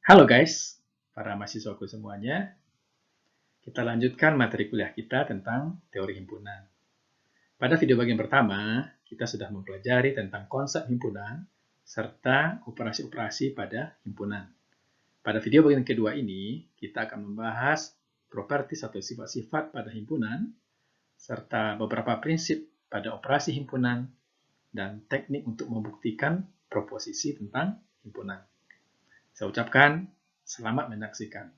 Halo guys, para mahasiswaku semuanya. Kita lanjutkan materi kuliah kita tentang teori himpunan. Pada video bagian pertama, kita sudah mempelajari tentang konsep himpunan serta operasi-operasi pada himpunan. Pada video bagian kedua ini, kita akan membahas properti atau sifat-sifat pada himpunan, serta beberapa prinsip pada operasi himpunan, dan teknik untuk membuktikan proposisi tentang himpunan. Saya ucapkan selamat menyaksikan.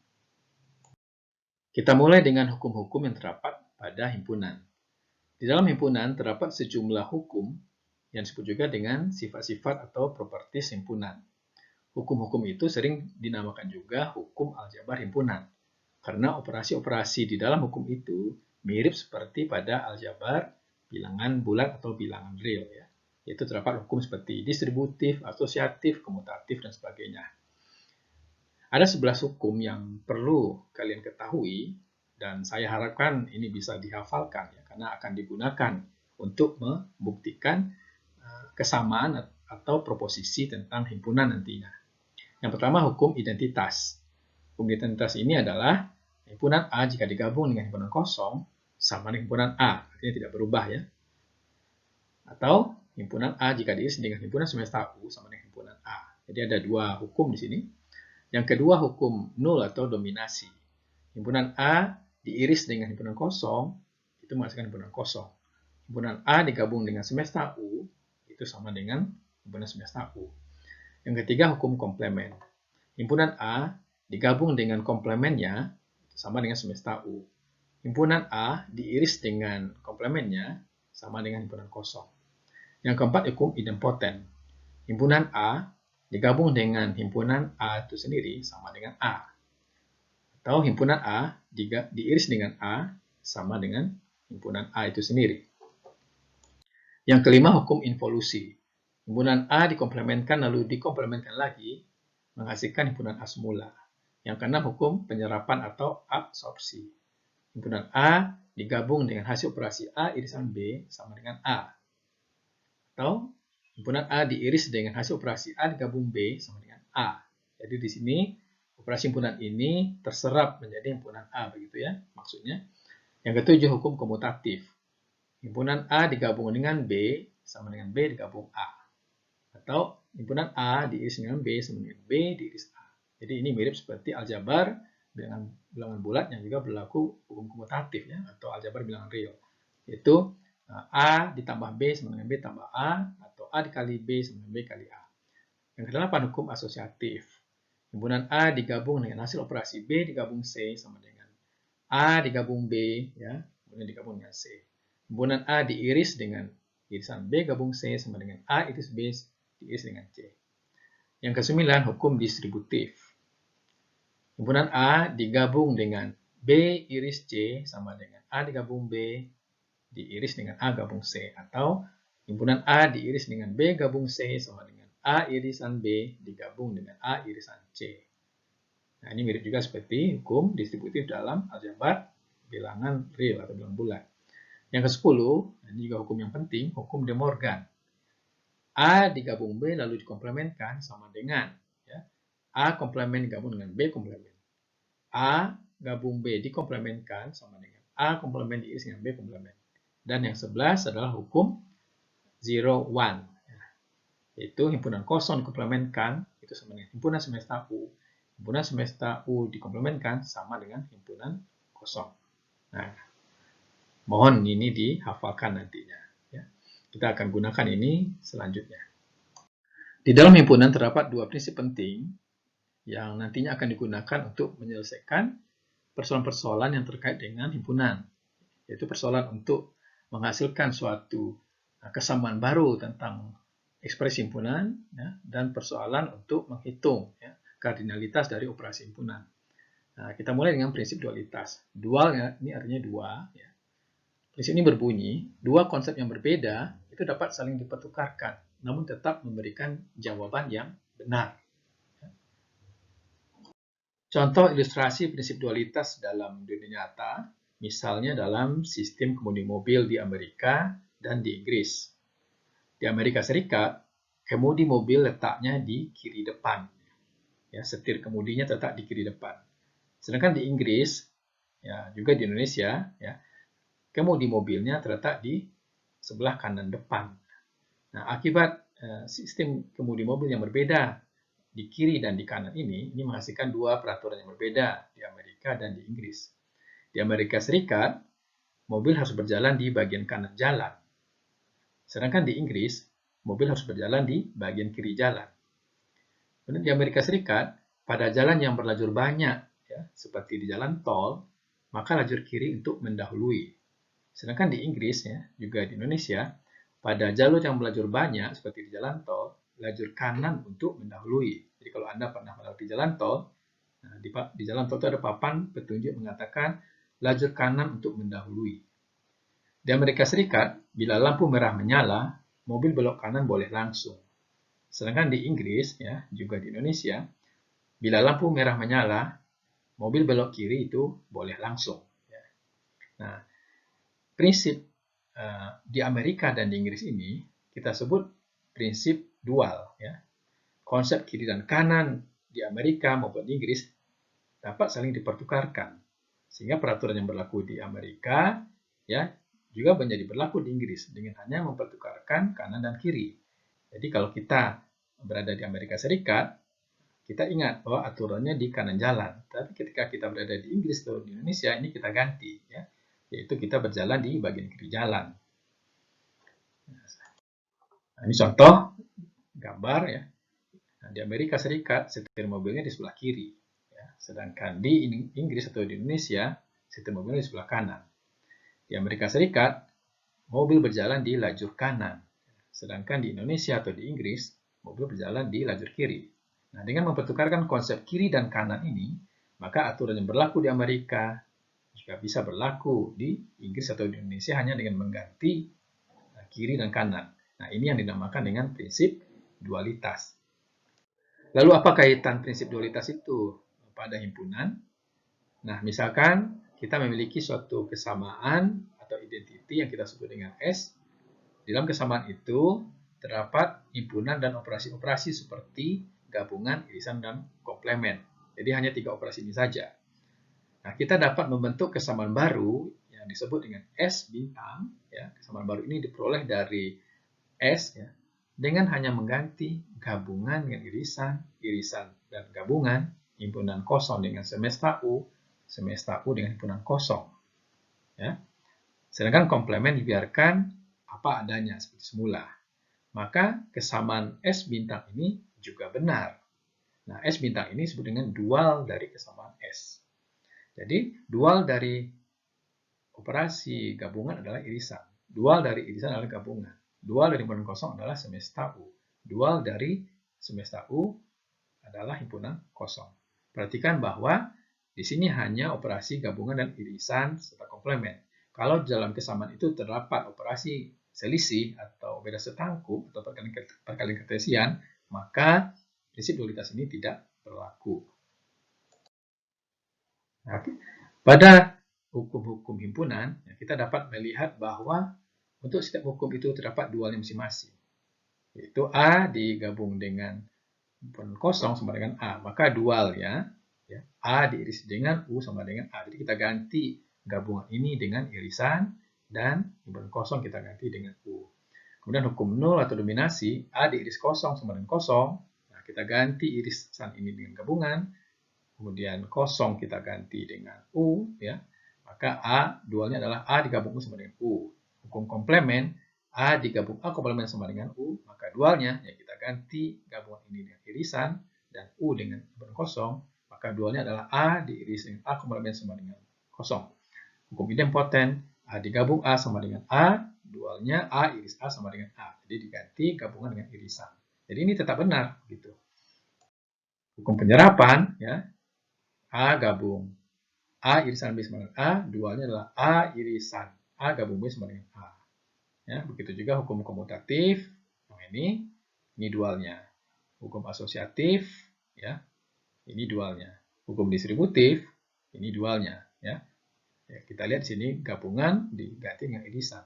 Kita mulai dengan hukum-hukum yang terdapat pada himpunan. Di dalam himpunan terdapat sejumlah hukum yang disebut juga dengan sifat-sifat atau propertis himpunan. Hukum-hukum itu sering dinamakan juga hukum aljabar himpunan, karena operasi-operasi di dalam hukum itu mirip seperti pada aljabar bilangan bulat atau bilangan real, ya. Yaitu terdapat hukum seperti distributif, asosiatif, komutatif, dan sebagainya. Ada 11 hukum yang perlu kalian ketahui dan saya harapkan ini bisa dihafalkan ya, karena akan digunakan untuk membuktikan kesamaan atau proposisi tentang himpunan nantinya. Yang pertama, hukum identitas. Hukum identitas ini adalah himpunan A jika digabung dengan himpunan kosong sama dengan himpunan A, artinya tidak berubah ya. Atau himpunan A jika diisi dengan himpunan semesta U sama dengan himpunan A. Jadi ada dua hukum di sini. Yang kedua, hukum nul atau dominasi. Himpunan A diiris dengan himpunan kosong, itu menghasilkan himpunan kosong. Himpunan A digabung dengan semesta U, itu sama dengan himpunan semesta U. Yang ketiga, hukum komplemen. Himpunan A digabung dengan komplemennya, itu sama dengan semesta U. Himpunan A diiris dengan komplemennya, sama dengan himpunan kosong. Yang keempat, hukum idempoten. Himpunan A digabung dengan himpunan A itu sendiri sama dengan A. Atau himpunan A diiris dengan A sama dengan himpunan A itu sendiri. Yang kelima, hukum involusi. Himpunan A dikomplementkan lalu dikomplementkan lagi menghasilkan himpunan A semula. Yang keenam, hukum penyerapan atau absorpsi. Himpunan A digabung dengan hasil operasi A irisan B sama dengan A. Atau himpunan A diiris dengan hasil operasi A digabung B sama dengan A. Jadi di sini operasi himpunan ini terserap menjadi himpunan A, begitu ya maksudnya. Yang ketujuh, hukum komutatif. Himpunan A digabung dengan B sama dengan B digabung A. Atau himpunan A diiris dengan B sama dengan B diiris A. Jadi ini mirip seperti aljabar bilangan bulat yang juga berlaku hukum komutatif ya, atau aljabar bilangan real. Yaitu A ditambah B sama dengan B tambah A, atau A dikali B sama dengan B kali A. Yang kedelapan, hukum asosiatif. Himpunan A digabung dengan hasil operasi B digabung C sama dengan A digabung B, ya, kemudian digabung dengan C. Himpunan A diiris dengan irisan B gabung C sama dengan A iris B diiris dengan C. Yang kesembilan, hukum distributif. Himpunan A digabung dengan B iris C sama dengan A digabung B diiris dengan A gabung C, atau himpunan A diiris dengan B gabung C sama dengan A irisan B digabung dengan A irisan C. Nah, ini mirip juga seperti hukum distributif dalam aljabar bilangan real atau bilangan bulat. Yang ke-10, ini juga hukum yang penting, hukum De Morgan. A digabung B lalu dikomplementkan sama dengan ya, A komplemen digabung dengan B komplemen. A gabung B dikomplementkan sama dengan A komplemen diiris dengan B komplemen. Dan yang 11 adalah hukum 0, 1. Yaitu himpunan kosong dikomplementkan, itu sama dengan himpunan semesta U. Himpunan semesta U dikomplementkan sama dengan himpunan kosong. Nah, mohon ini dihafalkan nantinya. Ya. Kita akan gunakan ini selanjutnya. Di dalam himpunan terdapat dua prinsip penting yang nantinya akan digunakan untuk menyelesaikan persoalan-persoalan yang terkait dengan himpunan. Yaitu persoalan untuk menghasilkan suatu kesamaan baru tentang ekspresi himpunan ya, dan persoalan untuk menghitung ya, kardinalitas dari operasi himpunan. Nah, kita mulai dengan prinsip dualitas. Dual ya, ini artinya dua. Ya. Prinsip ini berbunyi, dua konsep yang berbeda itu dapat saling dipertukarkan, namun tetap memberikan jawaban yang benar. Contoh ilustrasi prinsip dualitas dalam dunia nyata, misalnya dalam sistem kemudi mobil di Amerika dan di Inggris. Di Amerika Serikat, kemudi mobil letaknya di kiri depan. ya, setir kemudinya terletak di kiri depan. Sedangkan di Inggris, ya juga di Indonesia, ya, kemudi mobilnya terletak di sebelah kanan depan. Nah, akibat sistem kemudi mobil yang berbeda di kiri dan di kanan ini menghasilkan dua peraturan yang berbeda di Amerika dan di Inggris. Di Amerika Serikat, mobil harus berjalan di bagian kanan jalan. Sedangkan di Inggris, mobil harus berjalan di bagian kiri jalan. Kemudian di Amerika Serikat, pada jalan yang berlajur banyak, ya, seperti di jalan tol, maka lajur kiri untuk mendahului. Sedangkan di Inggris, ya, juga di Indonesia, pada jalur yang berlajur banyak, seperti di jalan tol, lajur kanan untuk mendahului. Jadi kalau Anda pernah melewati jalan tol, nah, di jalan tol itu ada papan petunjuk mengatakan lajur kanan untuk mendahului. Di Amerika Serikat, bila lampu merah menyala, mobil belok kanan boleh langsung. Sedangkan di Inggris, ya, juga di Indonesia, bila lampu merah menyala, mobil belok kiri itu boleh langsung. Nah, prinsip di Amerika dan di Inggris ini kita sebut prinsip dual. Ya. Konsep kiri dan kanan di Amerika maupun di Inggris dapat saling dipertukarkan. Sehingga peraturan yang berlaku di Amerika ya juga menjadi berlaku di Inggris dengan hanya mempertukarkan kanan dan kiri. Jadi kalau kita berada di Amerika Serikat, kita ingat bahwa aturannya di kanan jalan. Tapi ketika kita berada di Inggris atau di Indonesia, ini kita ganti. Ya. Yaitu kita berjalan di bagian kiri jalan. Nah, ini contoh gambar ya. Nah, di Amerika Serikat, setir mobilnya di sebelah kiri. Ya. Sedangkan di Inggris atau di Indonesia, setir mobilnya di sebelah kanan. Di Amerika Serikat, mobil berjalan di lajur kanan. Sedangkan di Indonesia atau di Inggris, mobil berjalan di lajur kiri. Nah, dengan mempertukarkan konsep kiri dan kanan ini, maka aturan yang berlaku di Amerika juga bisa berlaku di Inggris atau di Indonesia hanya dengan mengganti kiri dan kanan. Nah, ini yang dinamakan dengan prinsip dualitas. Lalu apa kaitan prinsip dualitas itu pada himpunan? Nah, misalkan kita memiliki suatu kesamaan atau identiti yang kita sebut dengan S. Di dalam kesamaan itu terdapat himpunan dan operasi-operasi seperti gabungan, irisan, dan komplement. Jadi hanya 3 operasi ini saja. Nah, kita dapat membentuk kesamaan baru yang disebut dengan S bintang. Ya, kesamaan baru ini diperoleh dari S ya, dengan hanya mengganti gabungan dengan irisan, irisan dan gabungan, himpunan kosong dengan semesta U dengan himpunan kosong. Ya. Sedangkan komplement dibiarkan apa adanya seperti semula. Maka kesamaan S bintang ini juga benar. Nah, S bintang ini disebut dengan dual dari kesamaan S. Jadi, dual dari operasi gabungan adalah irisan. Dual dari irisan adalah gabungan. Dual dari himpunan kosong adalah semesta U. Dual dari semesta U adalah himpunan kosong. Perhatikan bahwa di sini hanya operasi gabungan dan irisan serta komplement. Kalau dalam kesamaan itu terdapat operasi selisih atau beda setangkup atau perkalian kartesian, maka prinsip dualitas ini tidak berlaku. Nah, pada hukum-hukum himpunan, kita dapat melihat bahwa untuk setiap hukum itu terdapat dualnya masing-masing. Yaitu A digabung dengan himpunan kosong sama dengan A. Maka dualnya, ya, A diiris dengan U sama dengan A. Jadi kita ganti gabungan ini dengan irisan dan himpunan kosong kita ganti dengan U. Kemudian hukum nol atau dominasi, A diiris kosong sama dengan kosong. Nah, kita ganti irisan ini dengan gabungan. Kemudian kosong kita ganti dengan U, ya, maka A dualnya adalah A digabung U sama dengan U. Hukum komplement, A digabung A komplement sama dengan U, maka dualnya ya kita ganti gabungan ini dengan irisan dan U dengan himpunan kosong, maka dualnya adalah A diiris dengan A komplement sama dengan kosong. Hukum idempoten, A digabung A sama dengan A, dualnya A iris A sama dengan A. Jadi diganti gabungan dengan irisan. Jadi ini tetap benar gitu. Hukum penyerapan, ya, A gabung A irisan B sama dengan A, dualnya adalah A irisan A gabung B sama dengan A. Ya, begitu juga hukum komutatif, nah ini dualnya. Hukum asosiatif, ya, ini dualnya. Hukum distributif, ini dualnya. Ya. Ya, kita lihat di sini gabungan diganti dengan irisan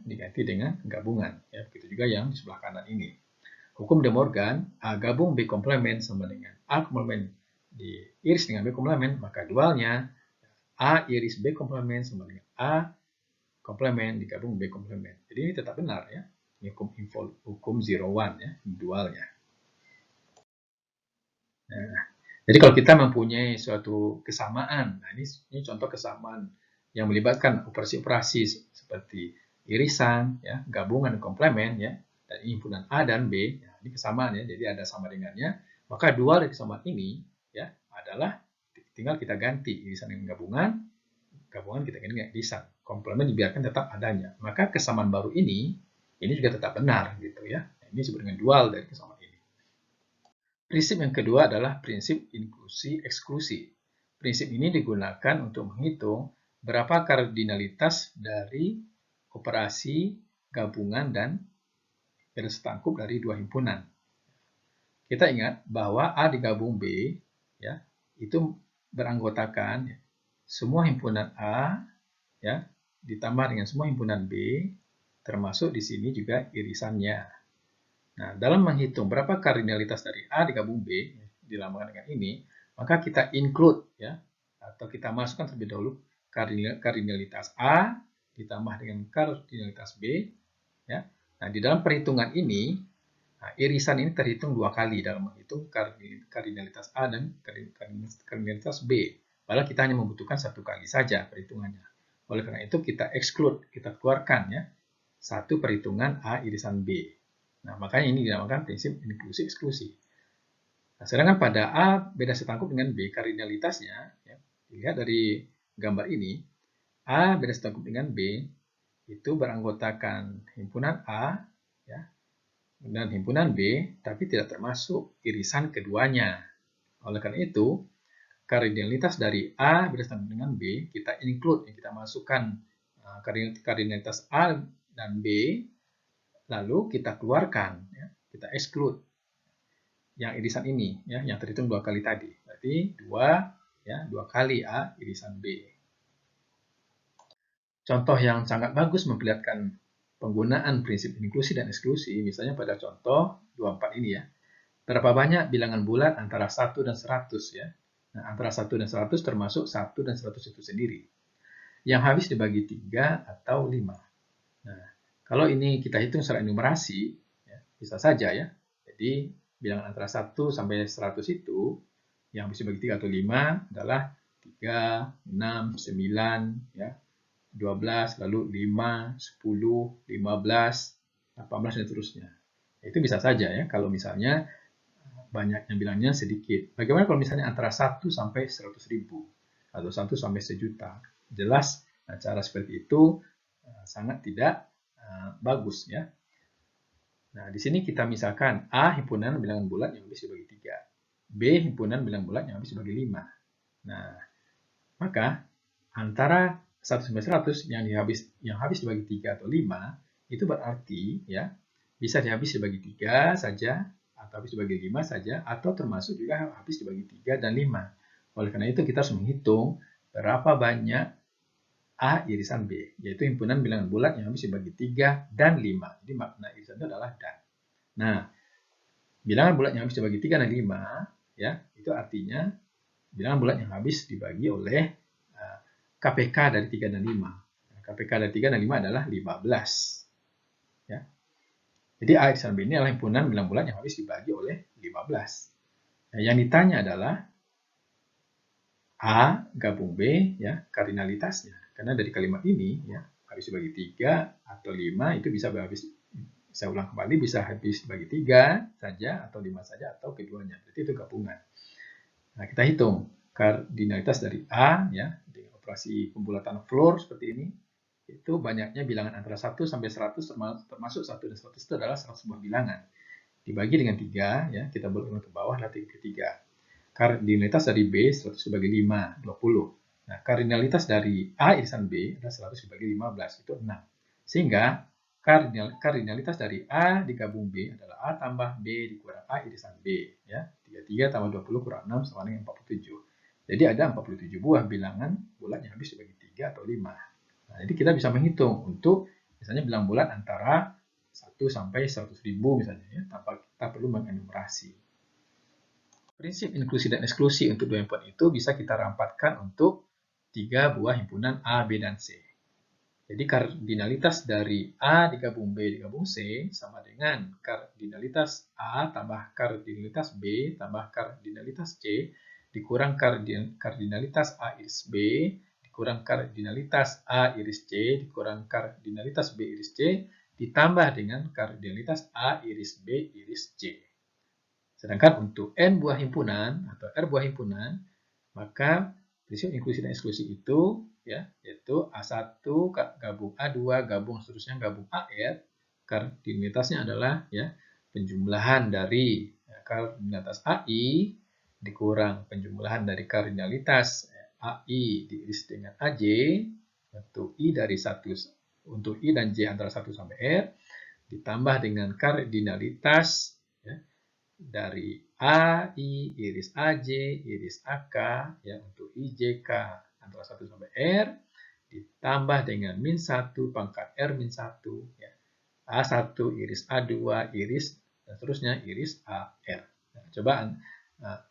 diganti dengan gabungan. Ya, begitu juga yang di sebelah kanan ini. hukum De Morgan, A gabung B komplement sama dengan A komplement diiris dengan B komplement, maka dualnya A iris B komplement sama dengan A komplement digabung B komplement. Jadi ini tetap benar ya. Ini hukum 01 ya, dualnya. Nah, jadi kalau kita mempunyai suatu kesamaan, nah ini contoh kesamaan yang melibatkan operasi-operasi seperti irisan, ya, gabungan komplement, ya, dan himpunan A dan B, ya, ini kesamaan ya, jadi ada sama dengannya. Maka dual dari kesamaan ini, ya, adalah tinggal kita ganti irisan dengan gabungan kita ganti dengan irisan. Komplement dibiarkan tetap adanya. Maka kesamaan baru ini juga tetap benar, gitu ya. Ini disebut dengan dual dari kesamaan ini. Prinsip yang kedua adalah prinsip inklusi eksklusi. Prinsip ini digunakan untuk menghitung berapa kardinalitas dari operasi gabungan dan garis setangkup dari dua himpunan. Kita ingat bahwa A digabung B, ya, itu beranggotakan semua himpunan A, ya, ditambah dengan semua himpunan B, termasuk di sini juga irisannya. Nah, dalam menghitung berapa kardinalitas dari A digabung B, dilambangkan dengan ini, maka kita include, ya, atau kita masukkan terlebih dahulu kardinalitas A ditambah dengan kardinalitas B, ya. Nah, di dalam perhitungan ini, nah, irisan ini terhitung dua kali dalam menghitung kardinalitas A dan kardinalitas B. Padahal kita hanya membutuhkan satu kali saja perhitungannya. Oleh karena itu kita exclude, kita keluarkan ya satu perhitungan A irisan B. Nah, makanya ini dinamakan prinsip inklusi eksklusi. Nah, sedangkan pada A beda setangkup dengan B, kardinalitasnya, ya, dilihat dari gambar ini, A beda setangkup dengan B, itu beranggotakan himpunan A, ya, dan himpunan B, tapi tidak termasuk irisan keduanya. Oleh karena itu, kardinalitas dari A beda setangkup dengan B, kita include, kita masukkan kardinalitas A dan B, lalu kita keluarkan, ya, kita exclude yang irisan ini, ya, yang terhitung dua kali tadi. Berarti dua kali A irisan B. Contoh yang sangat bagus memperlihatkan penggunaan prinsip inklusi dan eksklusi, misalnya pada contoh 24 ini ya. Berapa banyak bilangan bulat antara 1 dan 100 ya. Nah, antara 1 dan 100 termasuk 1 dan 100 itu sendiri. Yang habis dibagi 3 atau 5. Nah, kalau ini kita hitung secara enumerasi, ya, bisa saja ya. Jadi, bilangan antara 1 sampai 100 itu, yang bisa bagi 3 atau 5 adalah 3, 6, 9, ya, 12, lalu 5, 10, 15, 18, dan seterusnya. Itu bisa saja ya, kalau misalnya banyaknya bilangnya sedikit. Bagaimana kalau misalnya antara 1 sampai 100.000 atau 1 sampai sejuta? Jelas, cara seperti itu sangat tidak bagus ya. Nah, di sini kita misalkan A himpunan bilangan bulat yang habis dibagi 3. B himpunan bilangan bulat yang habis dibagi 5. Nah, maka antara 1 sampai 100 yang habis dibagi 3 atau 5 itu berarti ya bisa habis dibagi 3 saja atau habis dibagi 5 saja atau termasuk juga habis dibagi 3 dan 5. Oleh karena itu kita harus menghitung berapa banyak A irisan B, yaitu himpunan bilangan bulat yang habis dibagi 3 dan 5. Jadi makna irisan itu adalah dan. Nah, bilangan bulat yang habis dibagi 3 dan 5, ya, itu artinya bilangan bulat yang habis dibagi oleh KPK dari 3 dan 5. KPK dari 3 dan 5 adalah 15. Ya. Jadi A irisan B ini adalah himpunan bilangan bulat yang habis dibagi oleh 15. Nah, yang ditanya adalah A gabung B, ya, kardinalitasnya. Karena dari kalimat ini ya habis dibagi 3 atau 5 itu bisa habis, saya ulang kembali, bisa habis dibagi 3 saja atau 5 saja atau keduanya. Berarti itu gabungan. Nah, kita hitung kardinalitas dari A ya dengan operasi pembulatan floor seperti ini. Itu banyaknya bilangan antara 1 sampai 100 termasuk 1 dan 100 itu adalah 100 sebuah bilangan. Dibagi dengan 3 ya, kita boleh ke bawah adalah 33. Kardinalitas dari B 100 dibagi 5, 20. Nah, kardinalitas dari A irisan B adalah 100 dibagi 15, itu 6. Sehingga kardinalitas dari A digabung B adalah A tambah B dikurang A irisan B. Ya. 33 tambah 20 kurang 6 sama dengan 47. Jadi ada 47 buah bilangan bulat yang habis dibagi 3 atau 5. Nah, jadi kita bisa menghitung untuk misalnya bilangan bulat antara 1 sampai 100.000 misalnya ya, tanpa kita perlu mengenumerasi. Prinsip inklusi dan eksklusi untuk dua himpunan itu bisa kita rampatkan untuk 3 buah himpunan A, B, dan C. Jadi kardinalitas dari A digabung B digabung C sama dengan kardinalitas A tambah kardinalitas B tambah kardinalitas C dikurang kardinalitas A iris B dikurang kardinalitas A iris C dikurang kardinalitas B iris C ditambah dengan kardinalitas A iris B iris C. Sedangkan untuk N buah himpunan atau R buah himpunan, maka prinsip inklusi dan eksklusi itu ya, yaitu A1 gabung A2 gabung seterusnya gabung AR, kardinalitasnya adalah ya penjumlahan dari kardinalitas AI dikurang penjumlahan dari kardinalitas AI diiris dengan AJ untuk I dari 1 untuk I dan J antara 1 sampai R ditambah dengan kardinalitas ya, dari AI iris AJ iris AK ya untuk IJK antara 1 sampai R ditambah dengan min 1 pangkat R min 1 ya. A1 iris A2 iris dan seterusnya iris AR. Nah, coba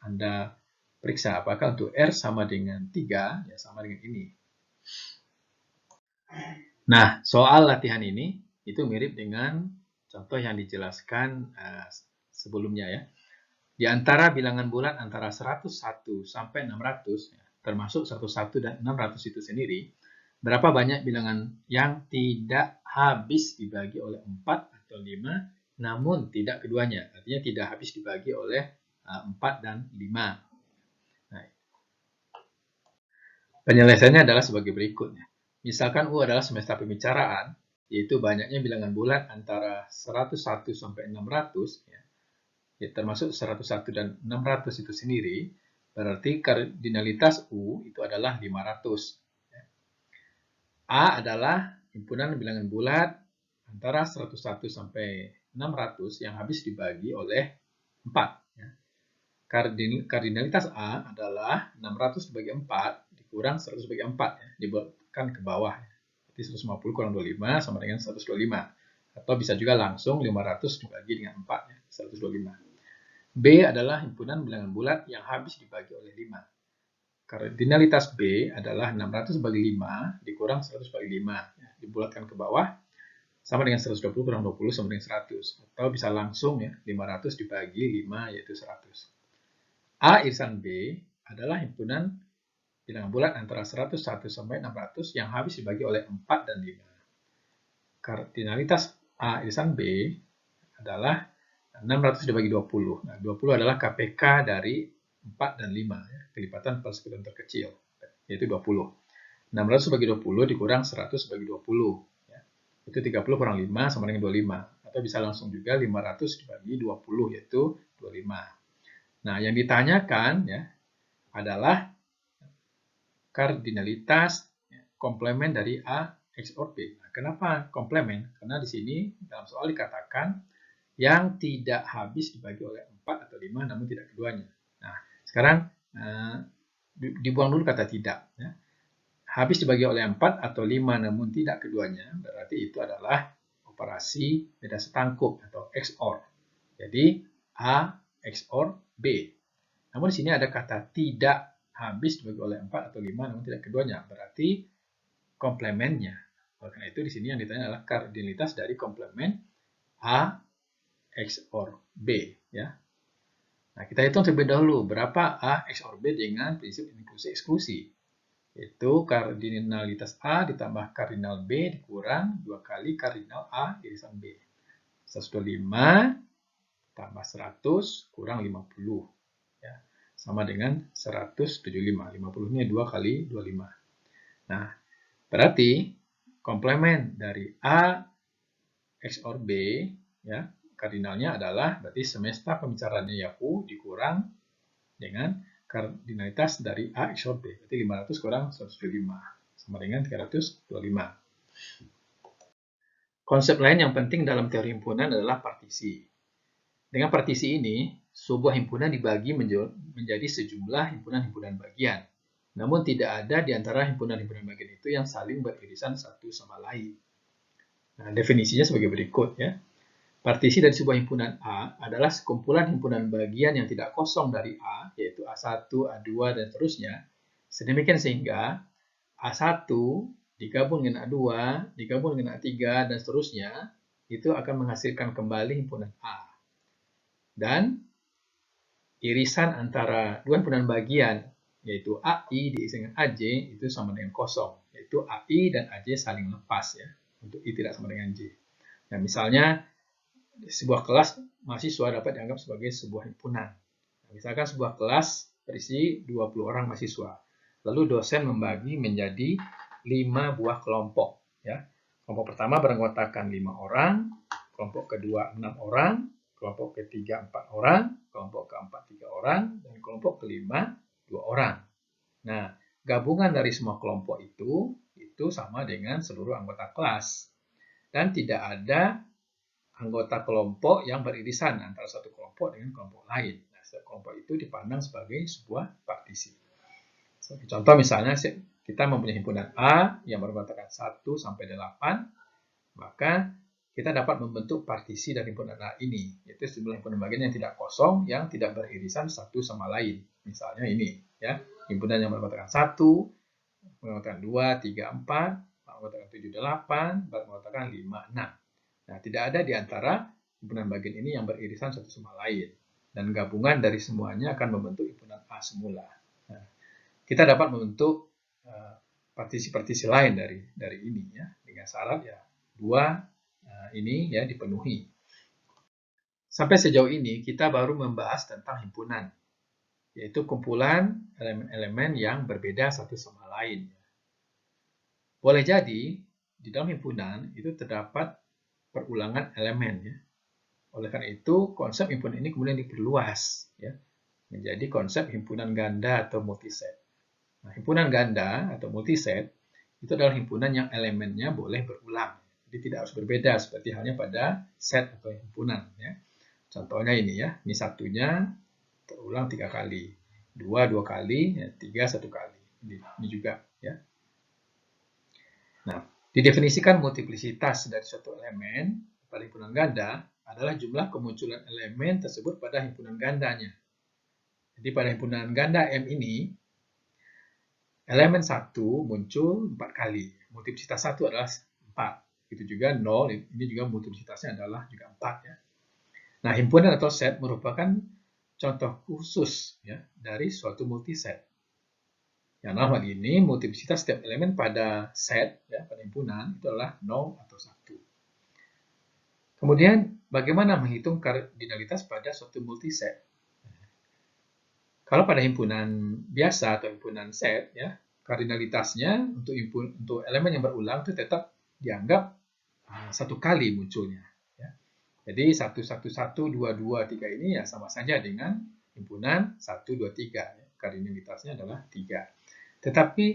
Anda periksa apakah untuk R sama dengan 3 ya sama dengan ini. Nah, soal latihan ini itu mirip dengan contoh yang dijelaskan sebelumnya ya. Di antara bilangan bulat antara 101 sampai 600, termasuk 101 dan 600 itu sendiri, berapa banyak bilangan yang tidak habis dibagi oleh 4 atau 5, namun tidak keduanya. Artinya tidak habis dibagi oleh 4 dan 5. Nah, penyelesaiannya adalah sebagai berikutnya. Misalkan U adalah semesta pembicaraan, yaitu banyaknya bilangan bulat antara 101 sampai 600, ya, termasuk 101 dan 600 itu sendiri, berarti kardinalitas U itu adalah 500. A adalah himpunan bilangan bulat antara 101 sampai 600 yang habis dibagi oleh 4. Ya. Kardinalitas A adalah 600 dibagi 4 dikurang 100 dibagi 4, ya, dibuatkan ke bawah. Jadi 150 kurang 25 sama dengan 125. Atau bisa juga langsung 500 dibagi dengan 4, ya, 125. B adalah himpunan bilangan bulat yang habis dibagi oleh 5. Kardinalitas B adalah 600 bagi 5 dikurang 100 bagi 5. Ya, dibulatkan ke bawah sama dengan 120 kurang 20 sama dengan 100. Atau bisa langsung ya 500 dibagi 5 yaitu 100. A irisan B adalah himpunan bilangan bulat antara 101 sampai 600 yang habis dibagi oleh 4 dan 5. Kardinalitas A irisan B adalah 600 dibagi 20. Nah, 20 adalah KPK dari 4 dan 5. Ya. Kelipatan persekutuan terkecil, yaitu 20. 600 bagi 20 dikurang 100 bagi 20. Ya. Itu 30 kurang 5 sama dengan 25. Atau bisa langsung juga 500 dibagi 20, yaitu 25. Nah, yang ditanyakan ya adalah kardinalitas komplement dari A XOR B. Nah, kenapa komplement? Karena di sini dalam soal dikatakan yang tidak habis dibagi oleh 4 atau 5 namun tidak keduanya. Nah, sekarang dibuang dulu kata tidak. Ya. Habis dibagi oleh 4 atau 5 namun tidak keduanya, berarti itu adalah operasi beda setangkup atau XOR. Jadi A XOR B. Namun di sini ada kata tidak habis dibagi oleh 4 atau 5 namun tidak keduanya, berarti komplementnya. Oleh karena itu di sini yang ditanya adalah kardinalitas dari komplement A XOR B, ya. Nah, kita hitung terlebih dahulu berapa A XOR B dengan prinsip inklusi eksklusi. Yaitu kardinalitas A ditambah kardinal B dikurang 2 kali kardinal A irisan B. 125 tambah 100 kurang 50. Ya, sama dengan 175. 50-nya 2 kali 25. Nah, berarti komplement dari A XOR B, ya, kardinalnya adalah berarti semesta pembicaraannya ya U dikurang dengan kardinalitas dari A XOR B. Berarti 500 kurang 125 sama dengan 325. Konsep lain yang penting dalam teori himpunan adalah partisi. Dengan partisi ini, sebuah himpunan dibagi menjadi sejumlah himpunan-himpunan bagian. Namun tidak ada di antara himpunan-himpunan bagian itu yang saling beririsan satu sama lain. Nah, definisinya sebagai berikut ya. Partisi dari sebuah himpunan A adalah sekumpulan himpunan bagian yang tidak kosong dari A, yaitu A1, A2, dan seterusnya. Sedemikian sehingga A1 digabung dengan A2, digabung dengan A3, dan seterusnya, itu akan menghasilkan kembali himpunan A. Dan irisan antara dua himpunan bagian, yaitu AI diisi dengan AJ, itu sama dengan kosong, yaitu AI dan AJ saling lepas, ya, untuk I tidak sama dengan J. Nah, misalnya, sebuah kelas mahasiswa dapat dianggap sebagai sebuah himpunan. Nah, misalkan sebuah kelas berisi 20 orang mahasiswa. Lalu dosen membagi menjadi 5 buah kelompok. Ya. Kelompok pertama beranggotakan 5 orang, kelompok kedua 6 orang, kelompok ketiga 4 orang, kelompok keempat 3 orang, dan kelompok kelima 2 orang. Nah, gabungan dari semua kelompok itu sama dengan seluruh anggota kelas. Dan tidak ada anggota kelompok yang beririsan antara satu kelompok dengan kelompok lain. Nah, setiap kelompok itu dipandang sebagai sebuah partisi. Contoh misalnya, kita mempunyai himpunan A yang beranggotakan 1 sampai 8, maka kita dapat membentuk partisi dari himpunan A ini, yaitu sejumlah himpunan bagian yang tidak kosong, yang tidak beririsan satu sama lain. Misalnya ini, ya, himpunan yang beranggotakan 1, beranggotakan 2, 3, 4, beranggotakan 7, 8, beranggotakan 5, 6. Nah, tidak ada di antara himpunan bagian ini yang beririsan satu sama lain. Dan gabungan dari semuanya akan membentuk himpunan A semula. Nah, kita dapat membentuk partisi-partisi lain dari ini, ya, dengan syarat ya dua ini ya dipenuhi. Sampai sejauh ini kita baru membahas tentang himpunan, yaitu kumpulan elemen-elemen yang berbeda satu sama lain. Boleh jadi di dalam himpunan itu terdapat perulangan elemen, ya. Oleh karena itu, konsep himpunan ini kemudian diperluas, ya, menjadi konsep himpunan ganda atau multiset. Nah, himpunan ganda atau multiset itu adalah himpunan yang elemennya boleh berulang. Jadi tidak harus berbeda seperti halnya pada set atau himpunan, ya. Contohnya ini, ya, ini satunya terulang 3 kali, 2 kali, ya, 3 1 kali. Ini juga, ya. Nah, didefinisikan multiplisitas dari suatu elemen pada himpunan ganda adalah jumlah kemunculan elemen tersebut pada himpunan gandanya. Jadi pada himpunan ganda M ini, elemen 1 muncul 4 kali. Multiplisitas 1 adalah 4. Itu juga 0, ini juga multiplisitasnya adalah juga 4. Ya. Nah, himpunan atau set merupakan contoh khusus, ya, dari suatu multiset. Yang dalam hal ini, multiplisitas setiap elemen pada set, ya, pada himpunan, itu adalah 0 atau 1. Kemudian, bagaimana menghitung kardinalitas pada suatu multiset? Kalau pada himpunan biasa atau himpunan set, ya, kardinalitasnya untuk elemen yang berulang itu tetap dianggap 1 kali munculnya. Ya. Jadi 1, 1, 1, 2, 2, 3 ini ya sama saja dengan himpunan 1, 2, 3. Ya. Kardinalitasnya adalah 3. Tetapi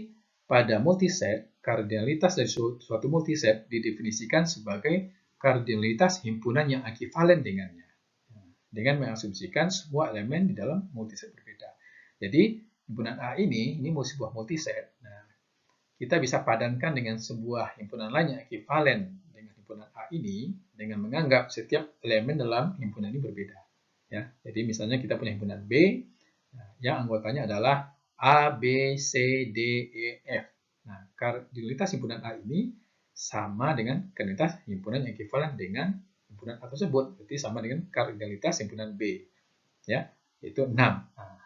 pada multiset, kardinalitas dari suatu multiset didefinisikan sebagai kardinalitas himpunan yang ekivalen dengannya, dengan mengasumsikan semua elemen di dalam multiset berbeda. Jadi, himpunan A ini sebuah multiset. Nah, kita bisa padankan dengan sebuah himpunan lain yang ekivalen dengan himpunan A ini dengan menganggap setiap elemen dalam himpunan ini berbeda. Ya, jadi misalnya kita punya himpunan B, yang anggotanya adalah A, B, C, D, E, F. Nah, kardinalitas himpunan A ini sama dengan kardinalitas himpunan yang ekivalen dengan himpunan A tersebut, berarti sama dengan kardinalitas himpunan B, ya, yaitu 6. Nah,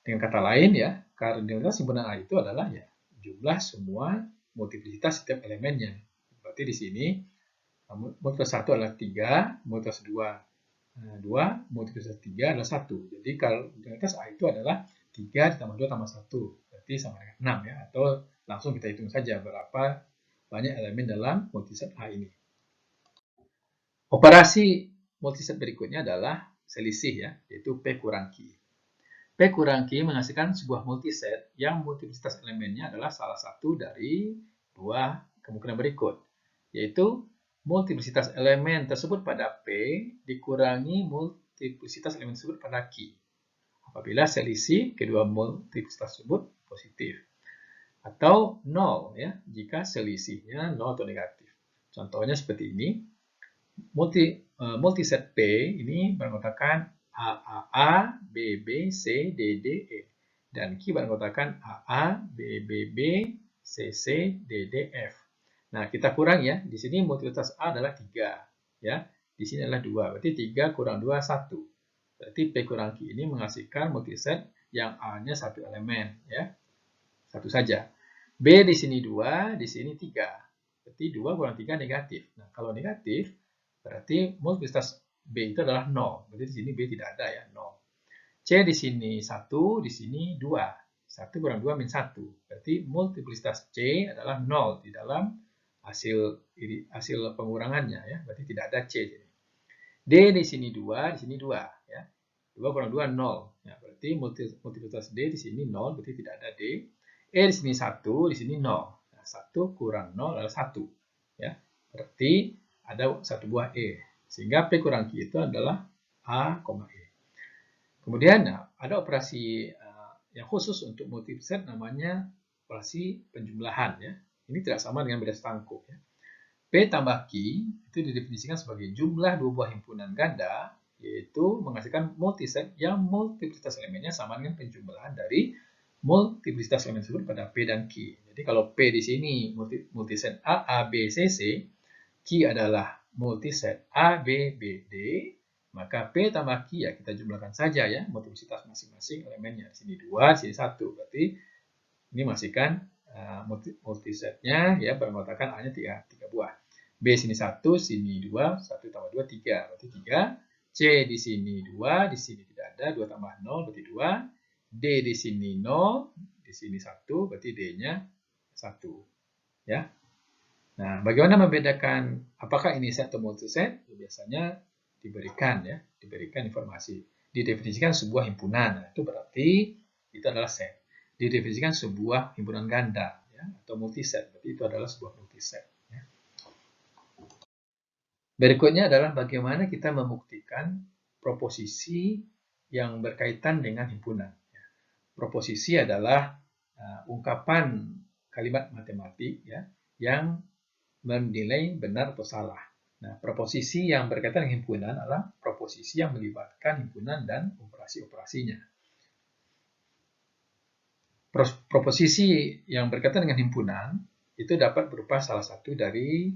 dengan kata lain, ya, kardinalitas himpunan A itu adalah ya jumlah semua multiplisitas setiap elemennya. Berarti di sini multiplitas 1 adalah 3, multiplitas 2 multiplitas 3 adalah 1. Jadi kardinalitas A itu adalah 3 ditambah 2 tambah 1. Berarti sama dengan 6, ya. Atau langsung kita hitung saja berapa banyak elemen dalam multiset A ini. Operasi multiset berikutnya adalah selisih, ya, yaitu P kurang Q. P kurang Q menghasilkan sebuah multiset yang multiplisitas elemennya adalah salah satu dari dua kemungkinan berikut, yaitu multiplisitas elemen tersebut pada P dikurangi multiplisitas elemen tersebut pada Q. Apabila selisih kedua multiplisitas tersebut positif. Atau 0, ya, jika selisihnya 0 atau negatif. Contohnya seperti ini. multiset P ini beranggotakan A, B, B, C, D, D, E. Dan Q beranggotakan A, B, B, B, C, C, D, D, F. Nah, kita kurang ya. Di sini multiplitas A adalah 3. Ya. Di sini adalah 2. Berarti 3 kurang 2, 1. Berarti P kurang Q ini menghasilkan multiset yang A-nya satu elemen. Ya. Satu saja. B di sini 2, di sini 3. Berarti 2 kurang 3 negatif. Nah, kalau negatif, berarti multiplitas B itu adalah 0. Berarti di sini B tidak ada ya, 0. C di sini 1, di sini 2. 1 kurang 2 min 1. Berarti multiplitas C adalah 0 di dalam hasil pengurangannya ya. Berarti tidak ada C. D di sini 2, di sini 2 ya. 2 kurang 2 0. Ya, berarti multiplitas D di sini 0, berarti tidak ada D. E di sini 1, di sini 0. Nah, 1 kurang 0 adalah 1. Ya. Berarti ada satu buah E. Sehingga P kurang Q itu adalah A, E. Kemudian ada operasi yang khusus untuk multiset namanya operasi penjumlahan. Ya. Ini tidak sama dengan bilas tangkuk. Ya. P tambah Q itu didefinisikan sebagai jumlah dua buah himpunan ganda, yaitu menghasilkan multiset yang multiplitas elemennya sama dengan penjumlahan dari multiplitas elemen tersebut pada P dan Q. Jadi kalau P di sini multiset A, B, C, C, Q adalah multiset A, B, B, D, maka P tambah Q ya kita jumlahkan saja ya multiplicitas masing-masing elemennya. Di sini 2, di sini 1. Berarti ini menghasilkan multisetnya ya beranggotakan A-nya 3 buah. B sini 1, sini 2, 1 tambah 2, 3. Berarti 3. C di sini 2, di sini tidak ada. 2 tambah 0, berarti 2. D di sini 0, di sini 1, berarti D-nya 1. Ya. Nah, bagaimana membedakan apakah ini set atau multiset? Biasanya diberikan informasi. Didefinisikan sebuah himpunan. Nah, itu berarti itu adalah set. Didefinisikan sebuah himpunan ganda ya, atau multiset. Berarti itu adalah sebuah multiset. Ya. Berikutnya adalah bagaimana kita membuktikan proposisi yang berkaitan dengan himpunan. Ya. Proposisi adalah ungkapan kalimat matematik ya, yang menilai benar atau salah. Nah, proposisi yang berkaitan dengan himpunan adalah proposisi yang melibatkan himpunan dan operasi-operasinya. Proposisi yang berkaitan dengan himpunan itu dapat berupa salah satu dari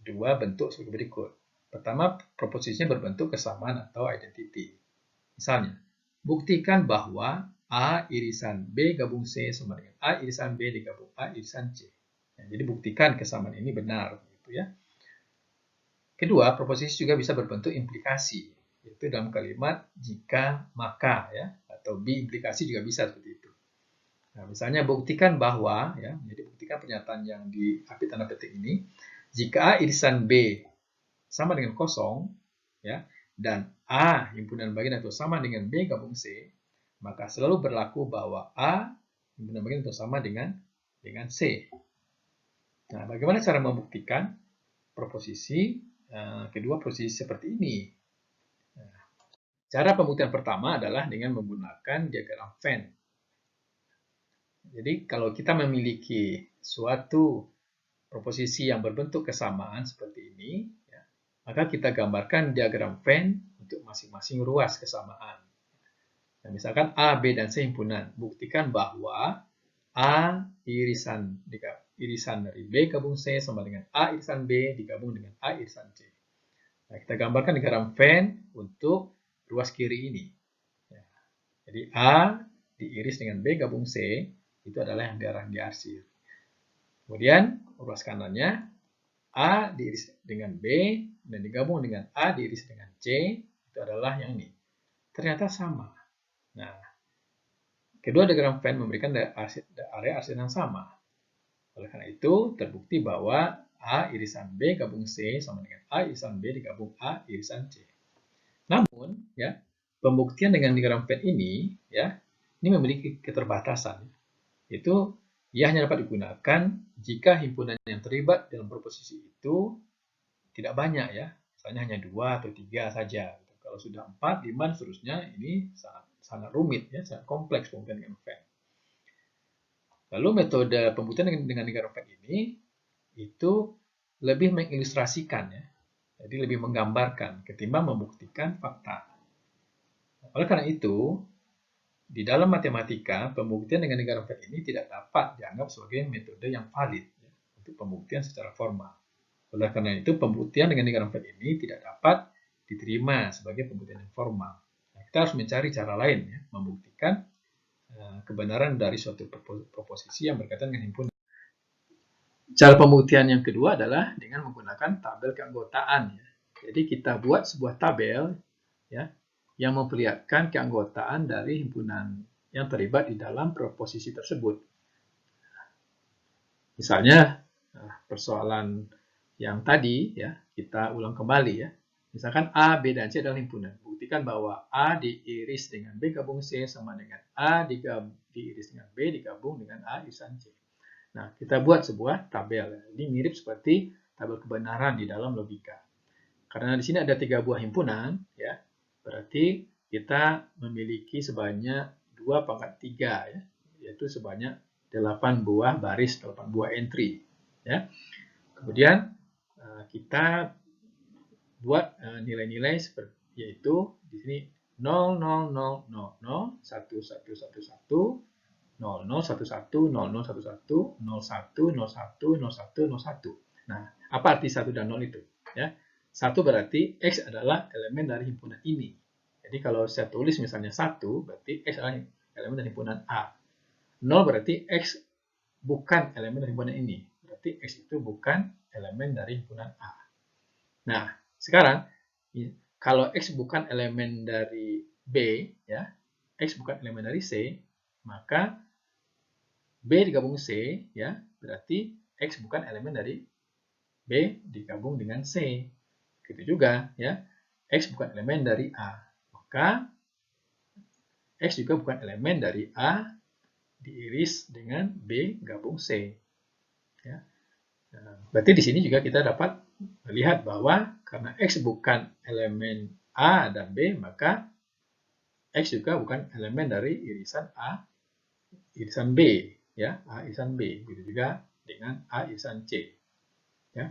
dua bentuk sebagai berikut. Pertama, proposisinya berbentuk kesamaan atau identity. Misalnya, buktikan bahwa A irisan B gabung C sama dengan A irisan B digabung A irisan C. Ya, jadi buktikan kesamaan ini benar. Gitu ya. Kedua, proposisi juga bisa berbentuk implikasi, yaitu dalam kalimat jika maka ya, atau bi-implikasi juga bisa seperti itu. Nah, misalnya buktikan bahwa ya, jadi buktikan pernyataan yang diapit tanda petik ini, jika A irisan B sama dengan kosong ya, dan A himpunan bagian atau sama dengan B gabung C, maka selalu berlaku bahwa A himpunan bagian atau sama dengan C. Nah, bagaimana cara membuktikan proposisi kedua posisi seperti ini? Nah, cara pembuktian pertama adalah dengan menggunakan diagram Venn. Jadi kalau kita memiliki suatu proposisi yang berbentuk kesamaan seperti ini, ya, maka kita gambarkan diagram Venn untuk masing-masing ruas kesamaan. Nah, misalkan A, B, dan C himpunan. Buktikan bahwa A irisan dari B gabung C sama dengan A irisan B digabung dengan A irisan C. Nah, kita gambarkan diagram Venn untuk ruas kiri ini. Ya. Jadi A diiris dengan B gabung C, itu adalah yang diarsir. Kemudian ruas kanannya A diiris dengan B dan digabung dengan A diiris dengan C, itu adalah yang ini. Ternyata sama. Nah, kedua diagram Venn memberikan area arsir yang sama. Oleh karena itu, terbukti bahwa A irisan B gabung C sama dengan A irisan B digabung A irisan C. Namun, ya, pembuktian dengan diagram Venn ini, ya, ini memiliki keterbatasan. Itu ia hanya dapat digunakan jika himpunan yang terlibat dalam proposisi itu tidak banyak, ya, misalnya hanya 2 atau 3 saja. Kalau sudah 4, 5, seterusnya, ini sangat rumit, ya, sangat kompleks pembuktian dengan Venn. Lalu metode pembuktian dengan diagram Venn ini itu lebih mengilustrasikan ya, Jadi lebih menggambarkan ketimbang membuktikan fakta. Oleh karena itu, di dalam matematika, pembuktian dengan negatif fact ini tidak dapat dianggap sebagai metode yang valid ya, untuk pembuktian secara formal. Oleh karena itu, pembuktian dengan negatif fact ini tidak dapat diterima sebagai pembuktian yang formal. Nah, kita harus mencari cara lain ya, membuktikan kebenaran dari suatu proposisi yang berkaitan dengan himpunan. Cara pembuktian yang kedua adalah dengan menggunakan tabel keanggotaan. Ya. Jadi kita buat sebuah tabel ya, yang memperlihatkan keanggotaan dari himpunan yang terlibat di dalam proposisi tersebut. Misalnya persoalan yang tadi ya kita ulang kembali ya. Misalkan A, B, dan C adalah himpunan. Buktikan bahwa A diiris dengan B gabung C sama dengan A diiris dengan B digabung dengan A irisan C. Nah, kita buat sebuah tabel. Ini mirip seperti tabel kebenaran di dalam logika. Karena di sini ada 3 buah himpunan, ya, berarti kita memiliki sebanyak 2 pangkat 3, ya, yaitu sebanyak 8 buah baris, 8 buah entry. Ya. Kemudian kita buat nilai-nilai seperti yaitu di sini 0, 0, 0, 0, 0, 1, 1, 1, 1, 0, 0, 1, 1, 0, 0, 1, 1, 0, 1, 0, 1, 0, 1, 0, 1. Nah, apa arti 1 dan 0 itu? Ya, 1 berarti X adalah elemen dari himpunan ini. Jadi kalau saya tulis misalnya 1, berarti X adalah elemen dari himpunan A. 0 berarti X bukan elemen dari himpunan ini. Berarti X itu bukan elemen dari himpunan A. Nah, sekarang kalau X bukan elemen dari B, ya, X bukan elemen dari C, maka B digabung C, ya, berarti X bukan elemen dari B digabung dengan C. Gitu juga, ya. X bukan elemen dari A. Maka X juga bukan elemen dari A diiris dengan B gabung C. Ya. Nah, berarti di sini juga kita dapat melihat bahwa karena X bukan elemen A dan B, maka X juga bukan elemen dari irisan A, irisan B, ya, A irisan B. Begitu juga dengan A irisan C. Ya.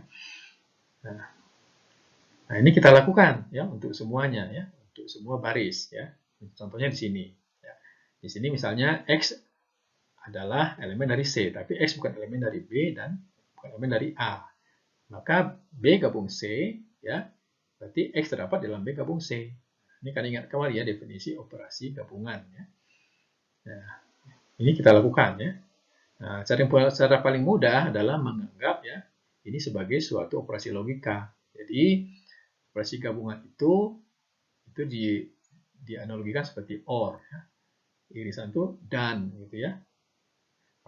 Nah, ini kita lakukan ya untuk semuanya ya, untuk semua baris ya. Contohnya di sini. Ya. Di sini misalnya X adalah elemen dari C, tapi X bukan elemen dari B dan bukan elemen dari A. Maka B gabung C, ya, berarti X terdapat dalam B gabung C. Ini kan ingat kembali ya definisi operasi gabungan. Ya. Nah, ini kita lakukan ya. Nah, cara paling mudah adalah menganggap ya ini sebagai suatu operasi logika. Jadi operasi gabungan itu dianalogikan seperti OR. Ya. Irisan itu dan gitu ya.